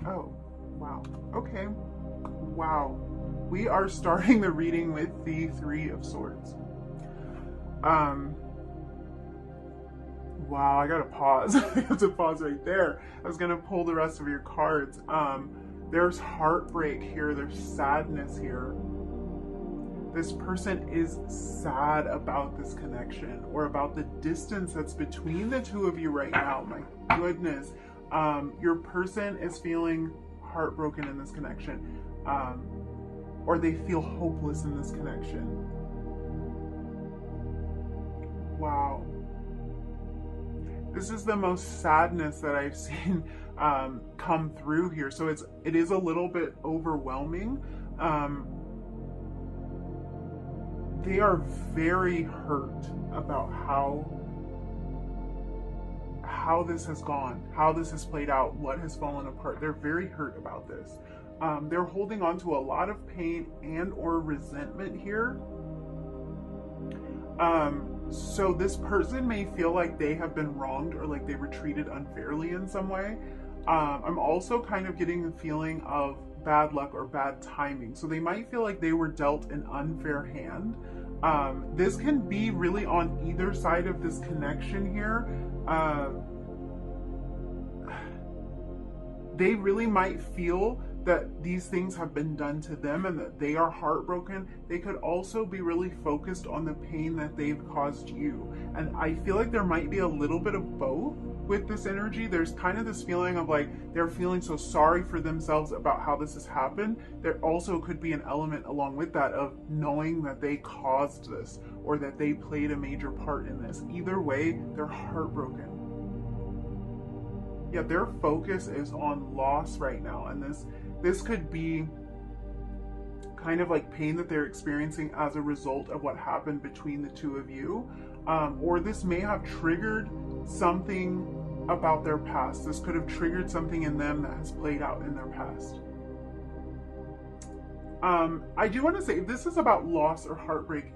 Oh, wow. Okay. Wow. We are starting the reading with the Three of Swords. Wow, I gotta pause. I have to pause right there. I was gonna pull the rest of your cards. There's heartbreak here, there's sadness here. This person is sad about this connection or about the distance that's between the two of you right now. My goodness. Your person is feeling heartbroken in this connection, or they feel hopeless in this connection. Wow. This is the most sadness that I've seen come through here. So it is a little bit overwhelming. They are very hurt about how this has gone, how this has played out, what has fallen apart. They're very hurt about this. They're holding on to a lot of pain and or resentment here. So this person may feel like they have been wronged or like they were treated unfairly in some way. I'm also kind of getting the feeling of bad luck or bad timing. So they might feel like they were dealt an unfair hand. This can be really on either side of this connection here. They really might feel that these things have been done to them and that they are heartbroken. They could also be really focused on the pain that they've caused you. And I feel like there might be a little bit of both with this energy. There's kind of this feeling of like they're feeling so sorry for themselves about how this has happened. There also could be an element along with that of knowing that they caused this or that they played a major part in this. Either way, they're heartbroken. Yeah, their focus is on loss right now, and this could be kind of like pain that they're experiencing as a result of what happened between the two of you, or this may have triggered something about their past. This could have triggered something in them that has played out in their past. I do want to say, if this is about loss or heartbreak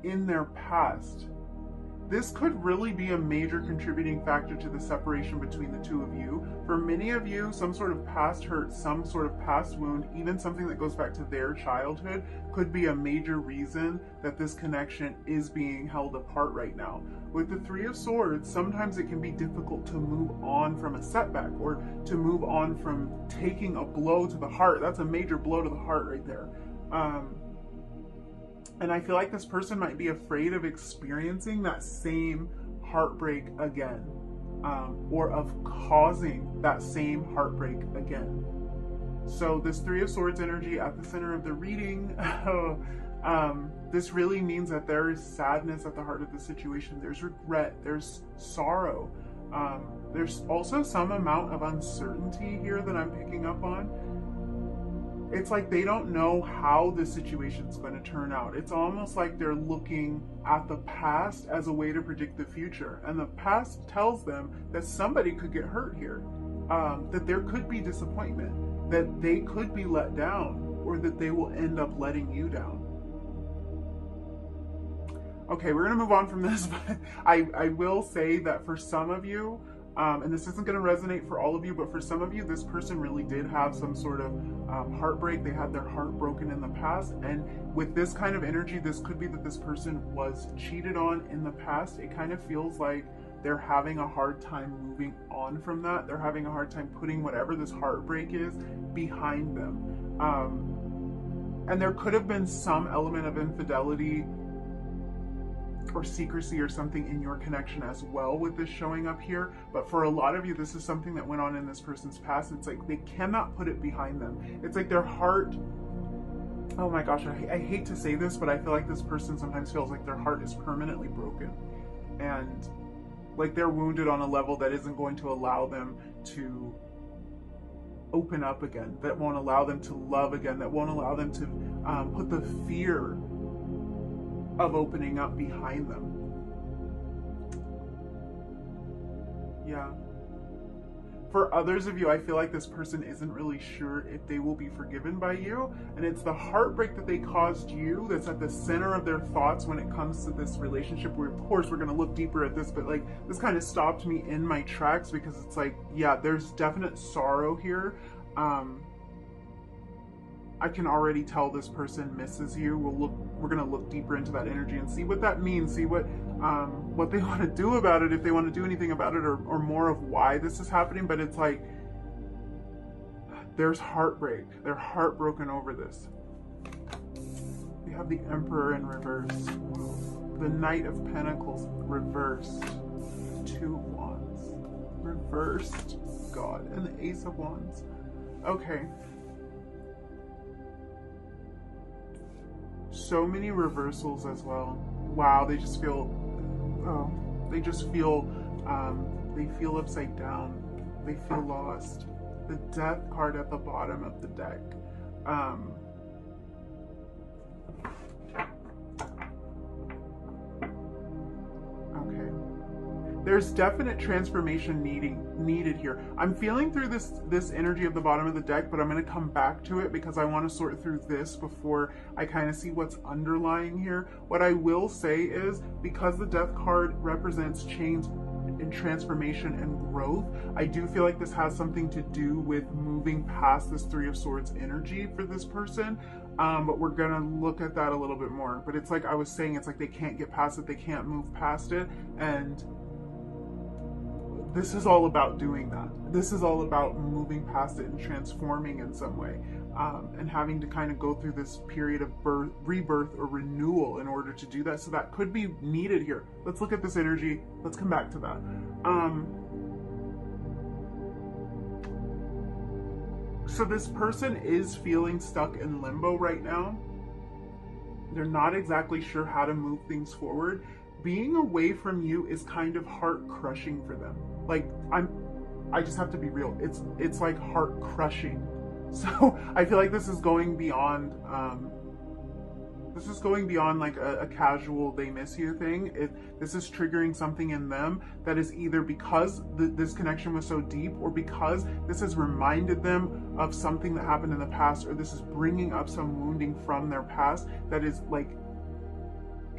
in their past, this could really be a major contributing factor to the separation between the two of you. For many of you, some sort of past hurt, some sort of past wound, even something that goes back to their childhood, could be a major reason that this connection is being held apart right now. With the Three of Swords, sometimes it can be difficult to move on from a setback or to move on from taking a blow to the heart. That's a major blow to the heart right there. And I feel like this person might be afraid of experiencing that same heartbreak again, or of causing that same heartbreak again. So this Three of Swords energy at the center of the reading, this really means that there is sadness at the heart of the situation. There's regret, there's sorrow. There's also some amount of uncertainty here that I'm picking up on. It's like they don't know how the situation's going to turn out. It's almost like they're looking at the past as a way to predict the future. And the past tells them that somebody could get hurt here, that there could be disappointment, that they could be let down, or that they will end up letting you down. Okay, we're going to move on from this, but I will say that for some of you, and this isn't going to resonate for all of you, but for some of you, this person really did have some sort of heartbreak. They had their heart broken in the past. And with this kind of energy, this could be that this person was cheated on in the past. It kind of feels like they're having a hard time moving on from that. They're having a hard time putting whatever this heartbreak is behind them. And there could have been some element of infidelity or secrecy or something in your connection as well with this showing up here. But for a lot of you, this is something that went on in this person's past. It's like they cannot put it behind them. It's like their heart, oh my gosh, I hate to say this, but I feel like this person sometimes feels like their heart is permanently broken, and like they're wounded on a level that isn't going to allow them to open up again, that won't allow them to love again, that won't allow them to put the fear of opening up behind them. Yeah. For others of you, I feel like this person isn't really sure if they will be forgiven by you. And it's the heartbreak that they caused you that's at the center of their thoughts when it comes to this relationship. Where, of course, we're going to look deeper at this, but like this kind of stopped me in my tracks because it's like, yeah, there's definite sorrow here. I can already tell this person misses you. We're going to look deeper into that energy and see what that means, see what they want to do about it, if they want to do anything about it, or more of why this is happening. But it's like, there's heartbreak. They're heartbroken over this. We have the Emperor in reverse. The Knight of Pentacles reversed. 2 of Wands. Reversed. God. And the Ace of Wands. Okay. So many reversals as well. Wow, they just feel, they feel upside down. They feel lost. The Death card at the bottom of the deck. Okay. There's definite transformation needed here. I'm feeling through this energy of the bottom of the deck, but I'm going to come back to it because I want to sort through this before I kind of see what's underlying here. What I will say is, because the Death card represents change and transformation and growth, I do feel like this has something to do with moving past this 3 of Swords energy for this person. But we're going to look at that a little bit more. But it's like I was saying, it's like they can't get past it. They can't move past it. And this is all about doing that. This is all about moving past it and transforming in some way, and having to kind of go through this period of rebirth or renewal in order to do that. So that could be needed here. Let's look at this energy. Let's come back to that. So this person is feeling stuck in limbo right now. They're not exactly sure how to move things forward. Being away from you is kind of heart crushing for them. Like, I just have to be real. It's like heart crushing. So I feel like this is going beyond, like a casual they miss you thing. This is triggering something in them that is either because this connection was so deep, or because this has reminded them of something that happened in the past, or this is bringing up some wounding from their past that is like,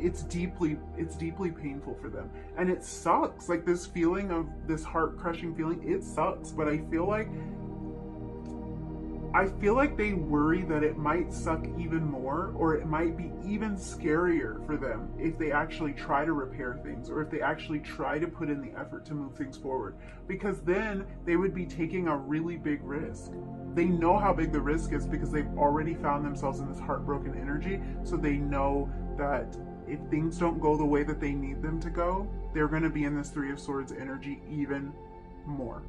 it's deeply painful for them. And it sucks. Like, this feeling of this heart crushing feeling, it sucks. But I feel like they worry that it might suck even more, or it might be even scarier for them if they actually try to repair things, or if they actually try to put in the effort to move things forward, because then they would be taking a really big risk. They know how big the risk is because they've already found themselves in this heartbroken energy. So they know that if things don't go the way that they need them to go, they're going to be in this 3 of Swords energy even more.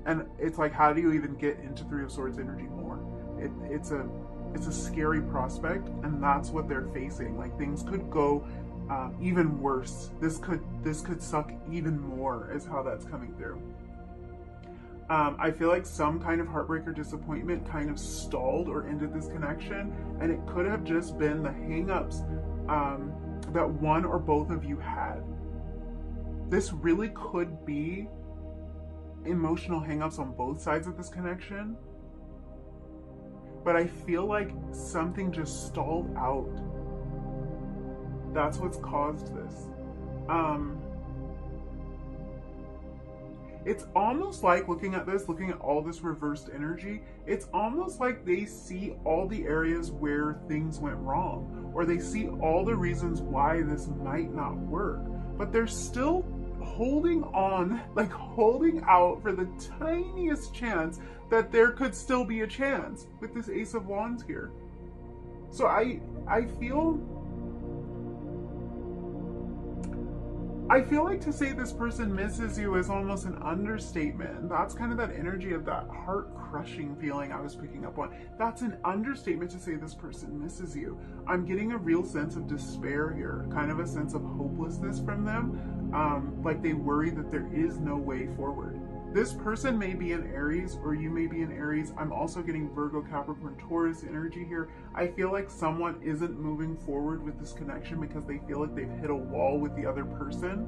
And it's like, how do you even get into 3 of Swords energy more? It's a scary prospect, and that's what they're facing. Like, things could go even worse. This could suck even more, is how that's coming through. I feel like some kind of heartbreak or disappointment kind of stalled or ended this connection, and it could have just been the hang-ups that one or both of you had. This really could be emotional hang-ups on both sides of this connection, but I feel like something just stalled out. That's what's caused this. It's almost like, looking at all this reversed energy, it's almost like they see all the areas where things went wrong, or they see all the reasons why this might not work, but they're still holding on, like holding out for the tiniest chance that there could still be a chance with this Ace of Wands here. So I feel like to say this person misses you is almost an understatement. And that's kind of that energy of that heart-crushing feeling I was picking up on. That's an understatement to say this person misses you. I'm getting a real sense of despair here, kind of a sense of hopelessness from them. Like they worry that there is no way forward. This person may be an Aries, or you may be an Aries. I'm also getting Virgo, Capricorn, Taurus energy here. I feel like someone isn't moving forward with this connection because they feel like they've hit a wall with the other person.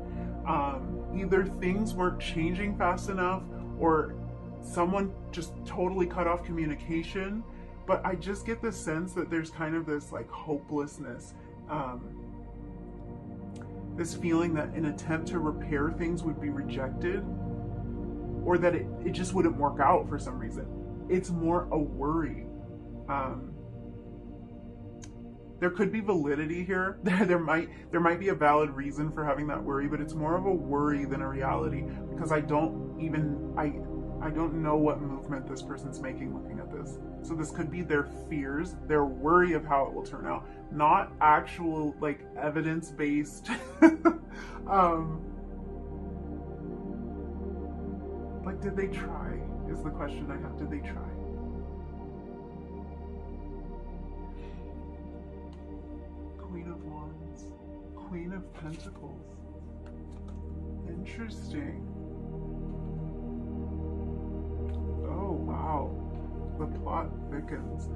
Either things weren't changing fast enough, or someone just totally cut off communication, but I just get the sense that there's kind of this like hopelessness, this feeling that an attempt to repair things would be rejected, or that it just wouldn't work out for some reason. It's more a worry. There could be validity here. There might be a valid reason for having that worry, but it's more of a worry than a reality, because I don't know what movement this person's making looking at this. So this could be their fears, their worry of how it will turn out, not actual like evidence-based like, did they try is the question I have. Did they try? Queen of Wands, Queen of Pentacles. Interesting. Oh, wow. The plot thickens.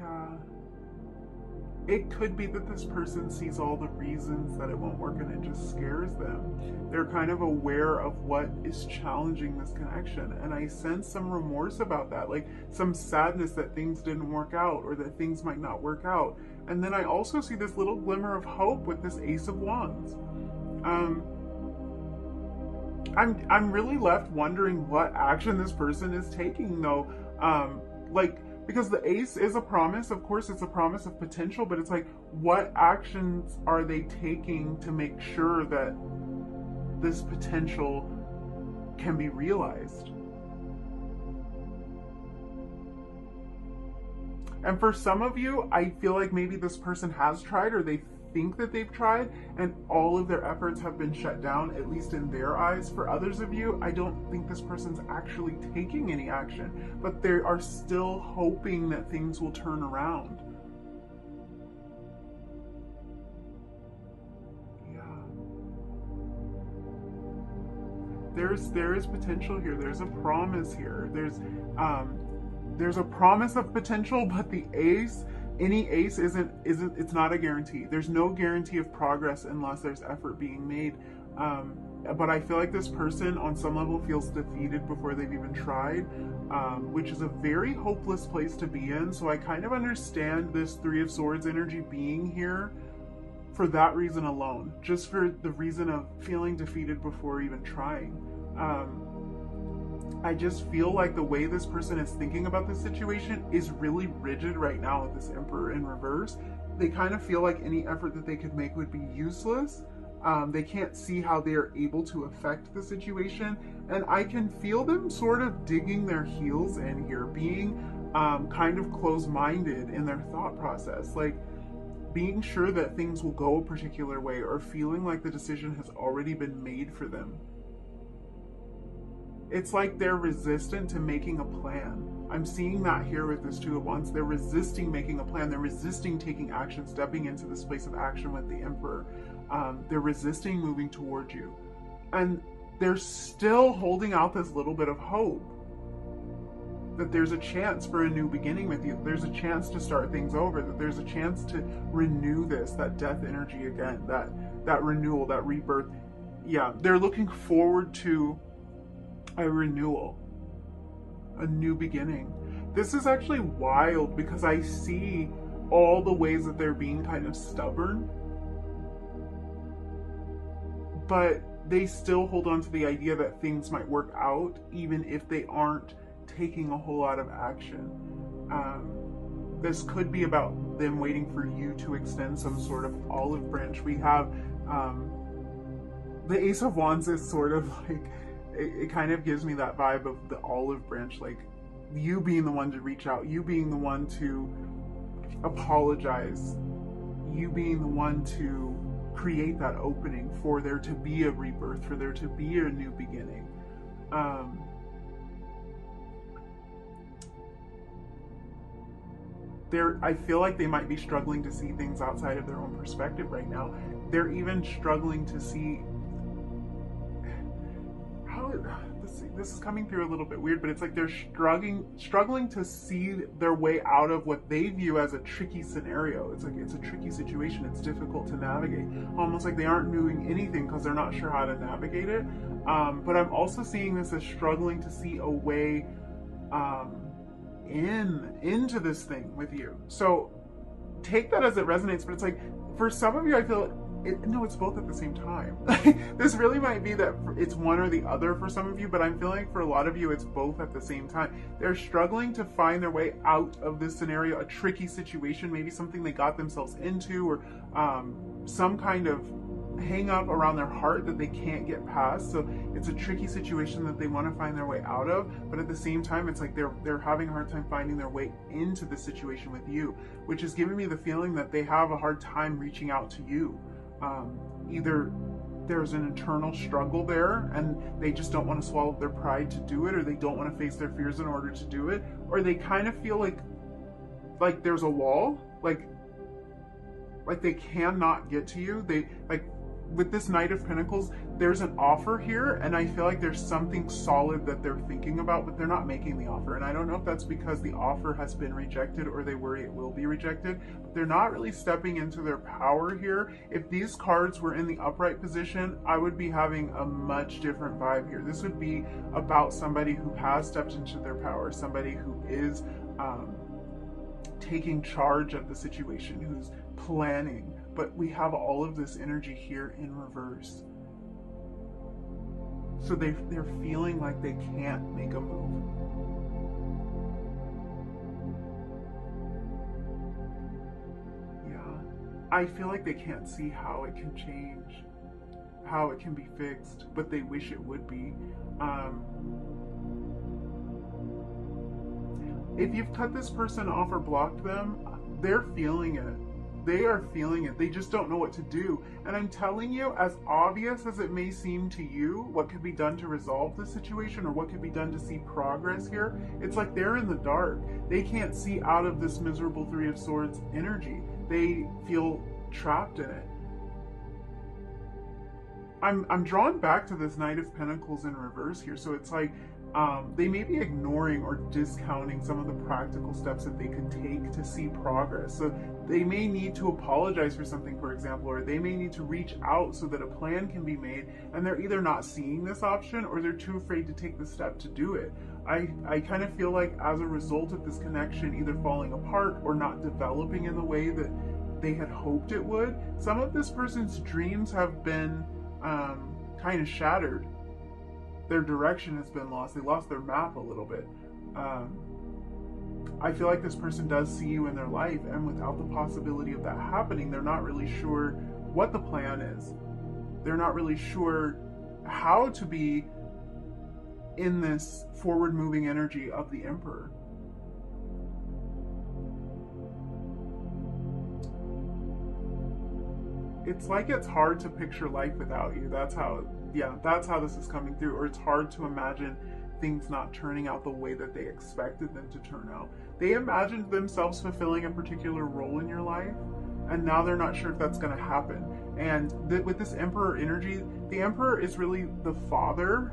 Yeah. It could be that this person sees all the reasons that it won't work and it just scares them. They're kind of aware of what is challenging this connection. And I sense some remorse about that, like some sadness that things didn't work out or that things might not work out. And then I also see this little glimmer of hope with this Ace of Wands. I'm really left wondering what action this person is taking though. Because the Ace is a promise, of course it's a promise of potential, but it's like, what actions are they taking to make sure that this potential can be realized? And for some of you, I feel like maybe this person has tried, or they think that they've tried, and all of their efforts have been shut down, at least in their eyes. For others of you, I don't think this person's actually taking any action, but they are still hoping that things will turn around. Yeah. There is potential here. There's a promise here. There's a promise of potential, but the Ace, any Ace it's not a guarantee. There's no guarantee of progress unless there's effort being made. But I feel like this person on some level feels defeated before they've even tried, which is a very hopeless place to be in. So I kind of understand this Three of Swords energy being here for that reason alone, just for the reason of feeling defeated before even trying. I just feel like the way this person is thinking about this situation is really rigid right now with this Emperor in reverse. They kind of feel like any effort that they could make would be useless. They can't see how they are able to affect the situation. And I can feel them sort of digging their heels in here, being kind of closed-minded in their thought process. Like being sure that things will go a particular way, or feeling like the decision has already been made for them. It's like they're resistant to making a plan. I'm seeing that here with this Two of Wands. They're resisting making a plan. They're resisting taking action, stepping into this place of action with the Emperor. They're resisting moving towards you. And they're still holding out this little bit of hope that there's a chance for a new beginning with you. There's a chance to start things over. That there's a chance to renew this, that death energy again, that renewal, that rebirth. Yeah, they're looking forward to a renewal, a new beginning. This is actually wild because I see all the ways that they're being kind of stubborn, but they still hold on to the idea that things might work out even if they aren't taking a whole lot of action. This could be about them waiting for you to extend some sort of olive branch. We have the Ace of Wands is sort of like, it kind of gives me that vibe of the olive branch, like you being the one to reach out, you being the one to apologize, you being the one to create that opening for there to be a rebirth, for there to be a new beginning. I feel like they might be struggling to see things outside of their own perspective right now. They're even struggling to see, how this is coming through a little bit weird, but it's like they're struggling to see their way out of what they view as a tricky scenario. It's like it's a tricky situation. It's difficult to navigate. Almost like they aren't doing anything because they're not sure how to navigate it. But I'm also seeing this as struggling to see a way into this thing with you. So take that as it resonates. But it's like for some of you, I feel no, it's both at the same time. This really might be that it's one or the other for some of you, but I'm feeling for a lot of you, it's both at the same time. They're struggling to find their way out of this scenario, a tricky situation, maybe something they got themselves into, or some kind of hang up around their heart that they can't get past. So it's a tricky situation that they want to find their way out of, but at the same time, it's like they're having a hard time finding their way into the situation with you, which is giving me the feeling that they have a hard time reaching out to you. Either there's an internal struggle there and they just don't want to swallow their pride to do it, or they don't want to face their fears in order to do it, or they kind of feel like there's a wall, like they cannot get to you. They like with this Knight of Pentacles, there's an offer here, and I feel like there's something solid that they're thinking about, but they're not making the offer. And I don't know if that's because the offer has been rejected or they worry it will be rejected, but they're not really stepping into their power here. If these cards were in the upright position, I would be having a much different vibe here. This would be about somebody who has stepped into their power, somebody who is taking charge of the situation, who's planning. But we have all of this energy here in reverse. So they're feeling like they can't make a move. Yeah. I feel like they can't see how it can change, how it can be fixed, but they wish it would be. If you've cut this person off or blocked them, they're feeling it. They are feeling it. They just don't know what to do. And I'm telling you, as obvious as it may seem to you, what could be done to resolve the situation or what could be done to see progress here, it's like they're in the dark. They can't see out of this miserable Three of Swords energy. They feel trapped in it. I'm drawn back to this Knight of Pentacles in reverse here. So it's like they may be ignoring or discounting some of the practical steps that they could take to see progress. So they may need to apologize for something, for example, or they may need to reach out so that a plan can be made, and they're either not seeing this option or they're too afraid to take the step to do it. I kind of feel like as a result of this connection either falling apart or not developing in the way that they had hoped it would, some of this person's dreams have been kind of shattered. Their direction has been lost. They lost their map a little bit. I feel like this person does see you in their life, and without the possibility of that happening, they're not really sure what the plan is. They're not really sure how to be in this forward-moving energy of the Emperor. It's like it's hard to picture life without you. That's how this is coming through. Or it's hard to imagine things not turning out the way that they expected them to turn out. They imagined themselves fulfilling a particular role in your life, and now they're not sure if that's going to happen. And with this Emperor energy, the Emperor is really the father,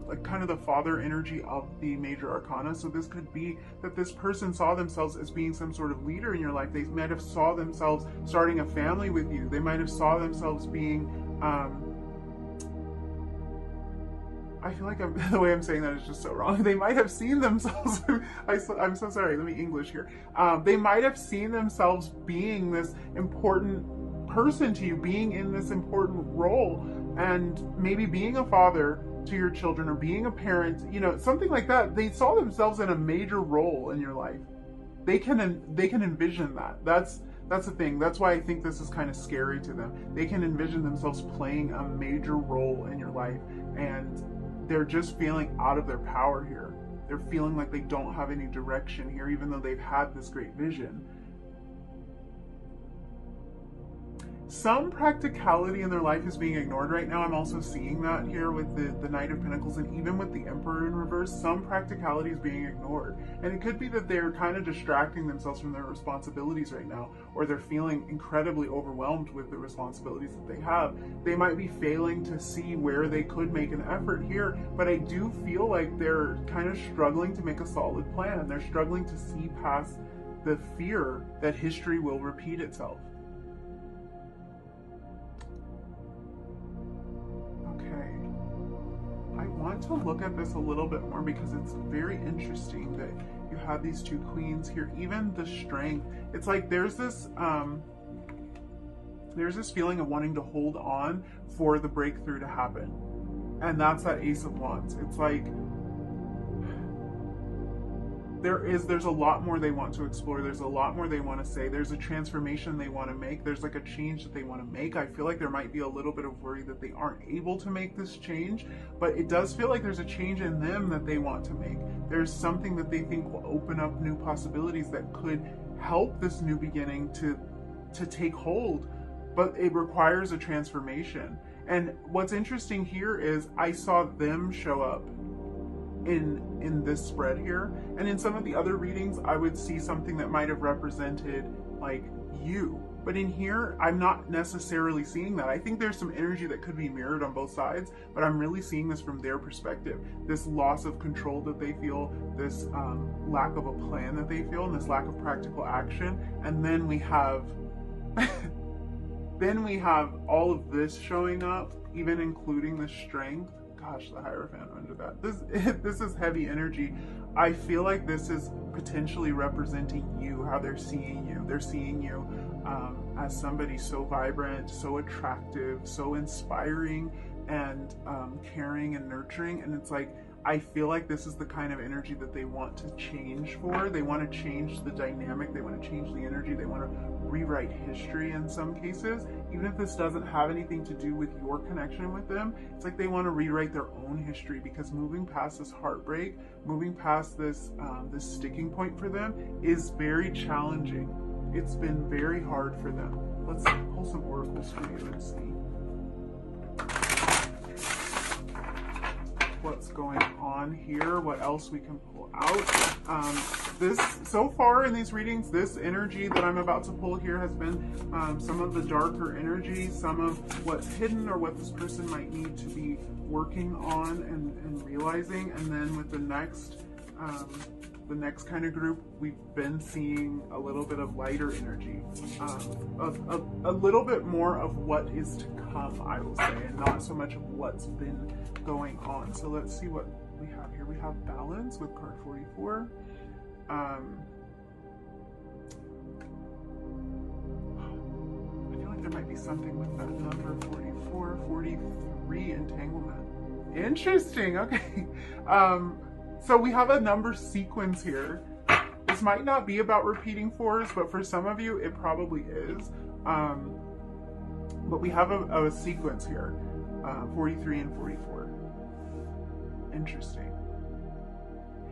like kind of the father energy of the major arcana. So this could be that this person saw themselves as being some sort of leader in your life. They might have saw themselves starting a family with you. They might have saw themselves being I feel like the way I'm saying that is just so wrong. They might have seen themselves, I'm so sorry, let me English here. They might have seen themselves being this important person to you, being in this important role, and maybe being a father to your children or being a parent, you know, something like that. They saw themselves in a major role in your life. They can envision that. That's the thing. That's why I think this is kind of scary to them. They can envision themselves playing a major role in your life, and they're just feeling out of their power here. They're feeling like they don't have any direction here, even though they've had this great vision. some practicality in their life is being ignored right now. I'm also seeing that here with the Knight of Pentacles, and even with the Emperor in reverse, some practicality is being ignored. And it could be that they're kind of distracting themselves from their responsibilities right now, or they're feeling incredibly overwhelmed with the responsibilities that they have. They might be failing to see where they could make an effort here, but I do feel like they're kind of struggling to make a solid plan. They're struggling to see past the fear that history will repeat itself. I want to look at this a little bit more because it's very interesting that you have these two queens here. Even the strength, it's like there's this feeling of wanting to hold on for the breakthrough to happen, and that's that Ace of Wands. It's like there's a lot more they want to explore. There's a lot more they want to say. There's a transformation they want to make. There's like a change that they want to make. I feel like there might be a little bit of worry that they aren't able to make this change, but it does feel like there's a change in them that they want to make. There's something that they think will open up new possibilities that could help this new beginning to take hold, but it requires a transformation. And what's interesting here is I saw them show up in this spread here, and in some of the other readings I would see something that might have represented like you, but in here I'm not necessarily seeing that. I think there's some energy that could be mirrored on both sides, but I'm really seeing this from their perspective, this loss of control that they feel, this lack of a plan that they feel, and this lack of practical action. And then we have then we have all of this showing up, even including the strength. Gosh, the Hierophant under that. This is heavy energy. I feel like this is potentially representing you, how they're seeing you. They're seeing you as somebody so vibrant, so attractive, so inspiring, and caring and nurturing. And it's like, I feel like this is the kind of energy that they want to change for. They want to change the dynamic. They want to change the energy. They want to rewrite history in some cases. Even if this doesn't have anything to do with your connection with them, it's like they want to rewrite their own history, because moving past this heartbreak, moving past this this sticking point for them is very challenging. It's been very hard for them. Let's pull some oracles for you and see what's going on here, what else we can pull out. This, so far in these readings, this energy that I'm about to pull here has been some of the darker energy, some of what's hidden or what this person might need to be working on and realizing. And then with the next kind of group, we've been seeing a little bit of lighter energy, a little bit more of what is to come, I will say, and not so much of what's been going on. So let's see what we have here. We have balance with card 44. I feel like there might be something with that number 44, 43, entanglement. Interesting. Okay. So we have a number sequence here. This might not be about repeating fours, but for some of you, it probably is. But we have a sequence here, 43 and 44. Interesting.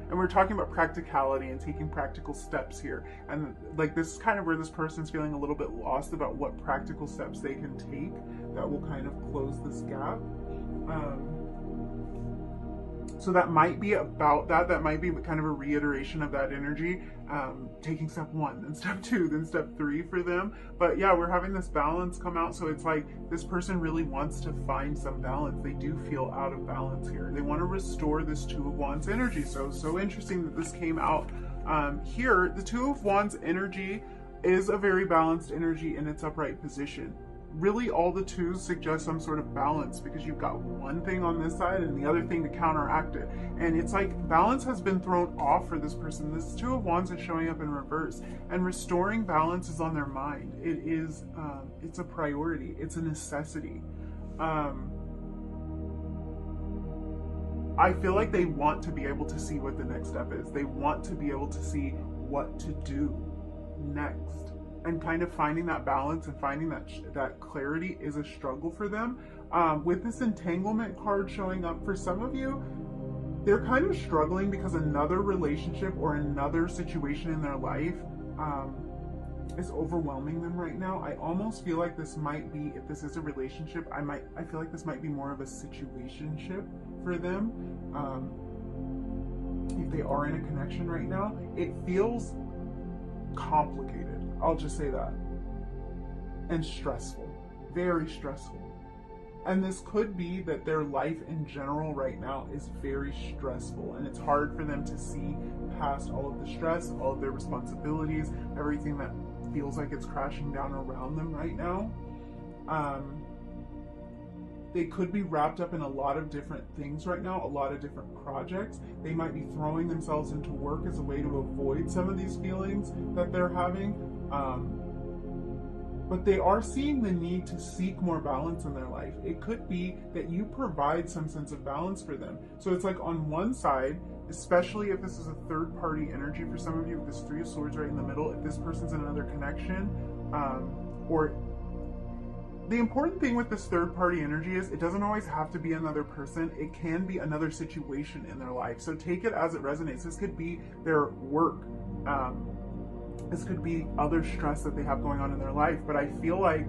And we're talking about practicality and taking practical steps here. And like, this is kind of where this person's feeling a little bit lost about what practical steps they can take that will kind of close this gap. So that might be about that. That might be kind of a reiteration of that energy, taking step 1, then step 2, then step 3 for them. But yeah, we're having this balance come out. So it's like this person really wants to find some balance. They do feel out of balance here. They want to restore this 2 of Wands energy. So interesting that this came out here. The 2 of Wands energy is a very balanced energy in its upright position. Really, all the 2s suggest some sort of balance, because you've got one thing on this side and the other thing to counteract it. And it's like balance has been thrown off for this person. This 2 of Wands is showing up in reverse, and restoring balance is on their mind. It is, it's a priority. It's a necessity. I feel like they want to be able to see what the next step is. They want to be able to see what to do next. And kind of finding that balance and finding that clarity is a struggle for them. With this entanglement card showing up, for some of you, they're kind of struggling because another relationship or another situation in their life is overwhelming them right now. I almost feel like this might be, if this is a relationship, I feel like this might be more of a situationship for them. If they are in a connection right now, it feels complicated. I'll just say that. And stressful. Very stressful. And this could be that their life in general right now is very stressful, and it's hard for them to see past all of the stress, all of their responsibilities, everything that feels like it's crashing down around them right now. They could be wrapped up in a lot of different things right now, a lot of different projects. They might be throwing themselves into work as a way to avoid some of these feelings that they're having. But they are seeing the need to seek more balance in their life. It could be that you provide some sense of balance for them. So it's like on one side, especially if this is a third party energy for some of you, with this Three of Swords right in the middle, if this person's in another connection, or the important thing with this third party energy is it doesn't always have to be another person. It can be another situation in their life. So take it as it resonates. This could be their work. This could be other stress that they have going on in their life. But I feel like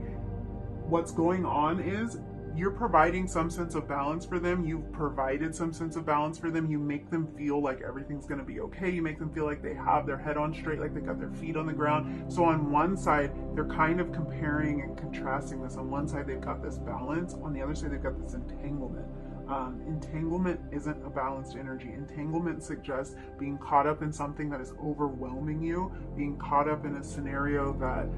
what's going on is you're providing some sense of balance for them. You've provided some sense of balance for them. You make them feel like everything's going to be okay. You make them feel like they have their head on straight, like they got their feet on the ground. So on one side, they're kind of comparing and contrasting this. On one side, they've got this balance. On the other side, they've got this entanglement. Entanglement isn't a balanced energy. Entanglement suggests being caught up in something that is overwhelming you, being caught up in a scenario that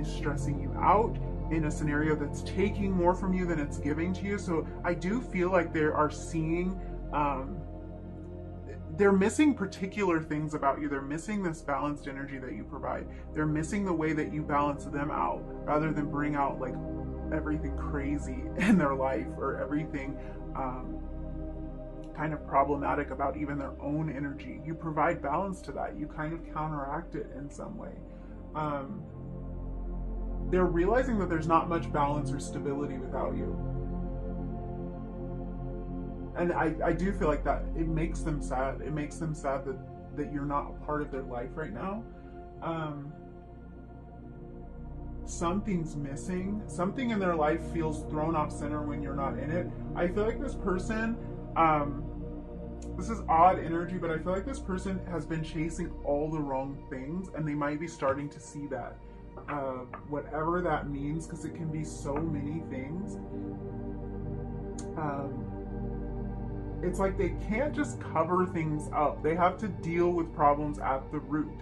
is stressing you out, in a scenario that's taking more from you than it's giving to you. So I do feel like they are seeing, they're missing particular things about you. They're missing this balanced energy that you provide. They're missing the way that you balance them out, rather than bring out like everything crazy in their life, or everything kind of problematic about even their own energy. You provide balance to that. You kind of counteract it in some way. They're realizing that there's not much balance or stability without you. And I do feel like that it makes them sad. It makes them sad that you're not a part of their life right now. Something's missing. Something in their life feels thrown off center when you're not in it. I feel like this person, this is odd energy, but I feel like this person has been chasing all the wrong things, and they might be starting to see that. Whatever that means, because it can be so many things. It's like they can't just cover things up. They have to deal with problems at the root.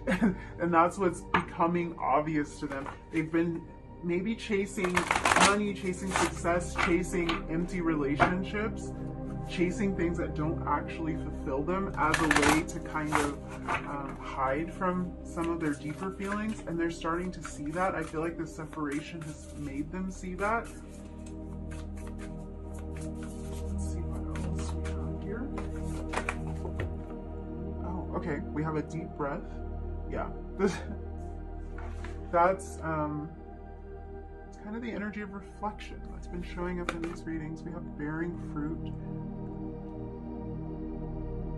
And that's what's becoming obvious to them. They've been maybe chasing money, chasing success, chasing empty relationships, chasing things that don't actually fulfill them as a way to kind of hide from some of their deeper feelings. And they're starting to see that. I feel like this separation has made them see that. Okay, we have a deep breath. Yeah, that's it's kind of the energy of reflection that's been showing up in these readings. We have bearing fruit.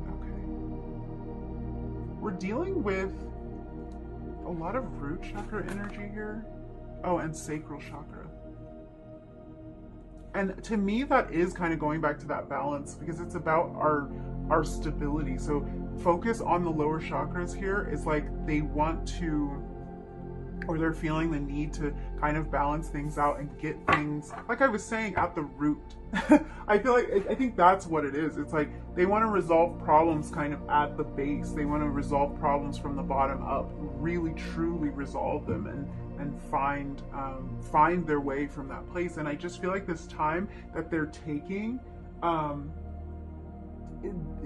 Okay, we're dealing with a lot of root chakra energy here. Oh, and sacral chakra. And to me, that is kind of going back to that balance, because it's about our stability. So focus on the lower chakras here. It's like they want to, or they're feeling the need to kind of balance things out and get things, like I was saying, at the root. I think that's what it is. It's like they want to resolve problems kind of at the base. They want to resolve problems from the bottom up, really truly resolve them, and find their way from that place. And I just feel like this time that they're taking,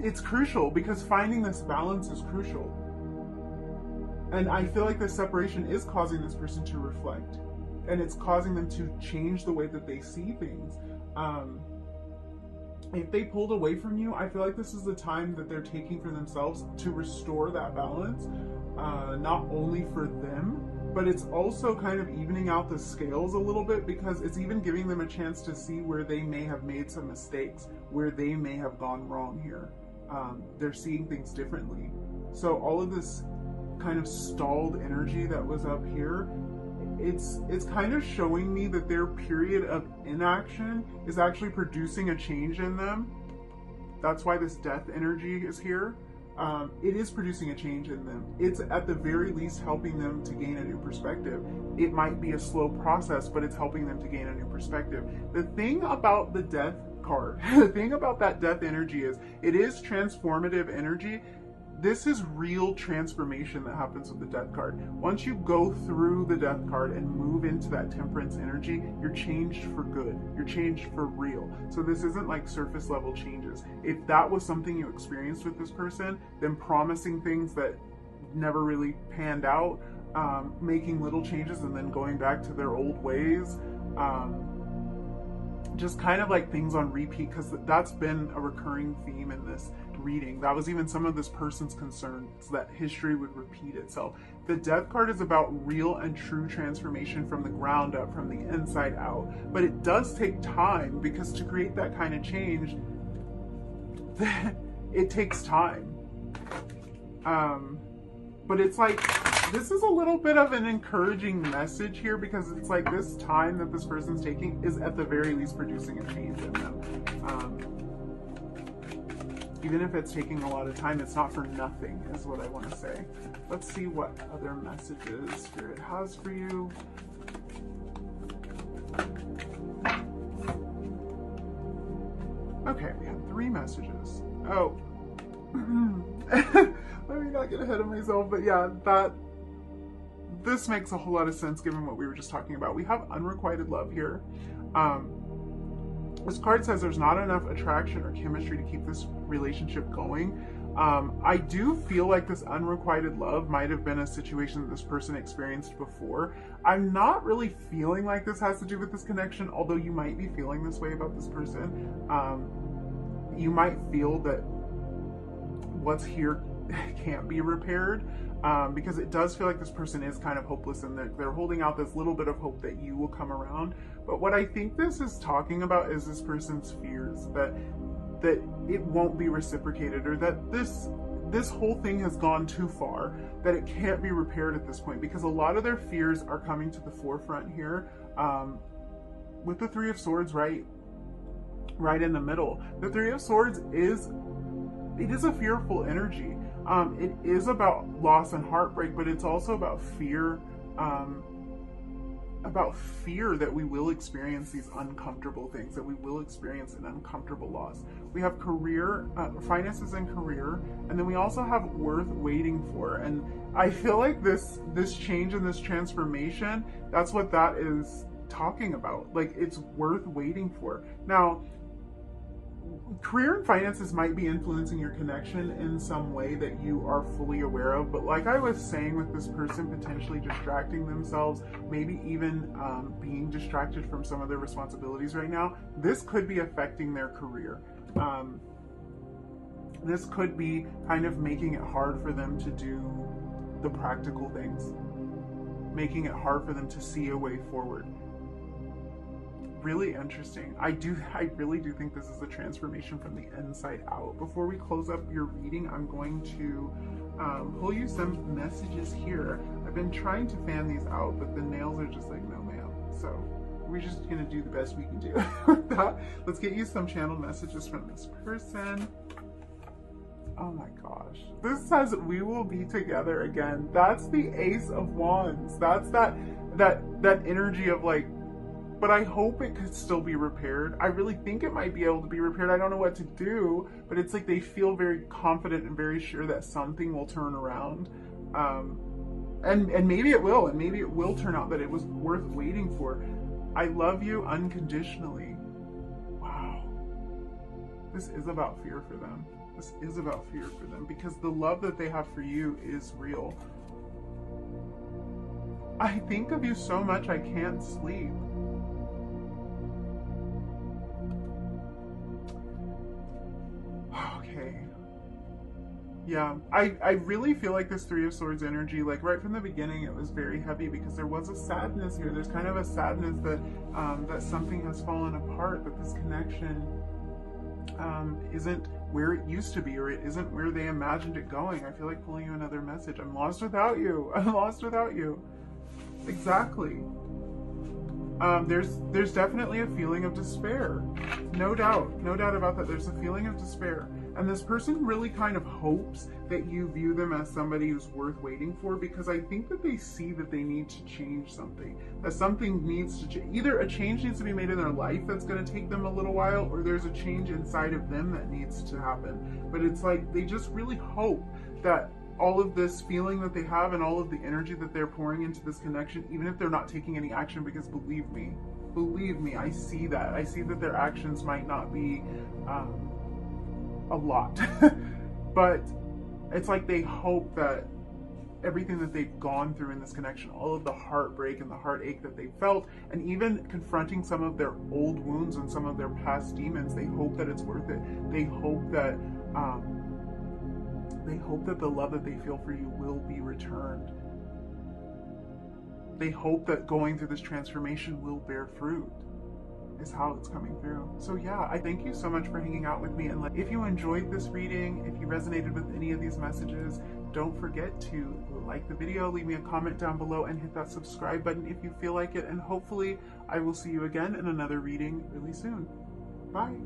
it's crucial, because finding this balance is crucial. And I feel like this separation is causing this person to reflect, and it's causing them to change the way that they see things. If they pulled away from you, I feel like this is the time that they're taking for themselves to restore that balance, not only for them, but it's also kind of evening out the scales a little bit, because it's even giving them a chance to see where they may have made some mistakes, where they may have gone wrong here. They're seeing things differently. So all of this kind of stalled energy that was up here, it's kind of showing me that their period of inaction is actually producing a change in them. That's why this death energy is here. It is producing a change in them. It's at the very least helping them to gain a new perspective. It might be a slow process, but it's helping them to gain a new perspective. The thing about the death card, the thing about that death energy is it is transformative energy. This is real transformation that happens with the death card. Once you go through the death card and move into that temperance energy, you're changed for good. You're changed for real. So this isn't like surface level changes. If that was something you experienced with this person, then promising things that never really panned out, making little changes and then going back to their old ways, just kind of like things on repeat, because that's been a recurring theme in this reading. That was even some of this person's concerns, that history would repeat itself. The death card is about real and true transformation from the ground up, from the inside out. But it does take time, because to create that kind of change, it takes time. But it's like, this is a little bit of an encouraging message here, because it's like this time that this person's taking is at the very least producing a change in them. Even if it's taking a lot of time, it's not for nothing, is what I want to say. Let's see what other messages Spirit has for you. Okay, we have 3 messages. Oh. Let me not get ahead of myself, but yeah, this makes a whole lot of sense given what we were just talking about. We have unrequited love here. This card says there's not enough attraction or chemistry to keep this relationship going. I do feel like this unrequited love might have been a situation that this person experienced before. I'm not really feeling like this has to do with this connection, although you might be feeling this way about this person. You might feel that what's here can't be repaired, because it does feel like this person is kind of hopeless, and they're holding out this little bit of hope that you will come around. But what I think this is talking about is this person's fears that it won't be reciprocated, or that this whole thing has gone too far, that it can't be repaired at this point, because a lot of their fears are coming to the forefront here, with the 3 of Swords right in the middle. The 3 of Swords is a fearful energy. It is about loss and heartbreak, but it's also about fear, that we will experience these uncomfortable things, that we will experience an uncomfortable loss. We have career, finances and career, and then we also have worth waiting for. And I feel like this change and this transformation, that's what that is talking about. Like, it's worth waiting for. Now, career and finances might be influencing your connection in some way that you are fully aware of, but like I was saying, with this person potentially distracting themselves, maybe even being distracted from some of their responsibilities right now, this could be affecting their career. This could be kind of making it hard for them to do the practical things, making it hard for them to see a way forward. Really interesting. I really do think this is a transformation from the inside out. Before we close up your reading, I'm going to pull you some messages here. I've been trying to fan these out, but the nails are just like, no ma'am. So we're just gonna do the best we can do with that. Let's get you some channeled messages from this person. Oh my gosh. This says we will be together again. That's the Ace of Wands. That's that energy of like, but I hope it could still be repaired. I really think it might be able to be repaired. I don't know what to do, but it's like they feel very confident and very sure that something will turn around. And maybe it will, and maybe it will turn out that it was worth waiting for. I love you unconditionally. Wow. This is about fear for them. This is about fear for them, because the love that they have for you is real. I think of you so much I can't sleep. Okay. Yeah, I really feel like this Three of Swords energy, like right from the beginning, it was very heavy, because there was a sadness here. There's kind of a sadness that that something has fallen apart, that this connection isn't where it used to be, or it isn't where they imagined it going. I feel like pulling you another message. I'm lost without you. I'm lost without you. Exactly. There's definitely a feeling of despair. No doubt about that. There's a feeling of despair. And this person really kind of hopes that you view them as somebody who's worth waiting for, because I think that they see that they need to change something. That something needs to change. Either a change needs to be made in their life that's going to take them a little while, or there's a change inside of them that needs to happen. But it's like they just really hope that all of this feeling that they have and all of the energy that they're pouring into this connection, even if they're not taking any action, because believe me, I see that. I see that their actions might not be a lot, but it's like they hope that everything that they've gone through in this connection, all of the heartbreak and the heartache that they felt, and even confronting some of their old wounds and some of their past demons, they hope that it's worth it. They hope that the love that they feel for you will be returned. They hope that going through this transformation will bear fruit, is how it's coming through. So yeah, I thank you so much for hanging out with me. And if you enjoyed this reading, if you resonated with any of these messages, don't forget to like the video, leave me a comment down below, and hit that subscribe button if you feel like it. And hopefully I will see you again in another reading really soon. Bye.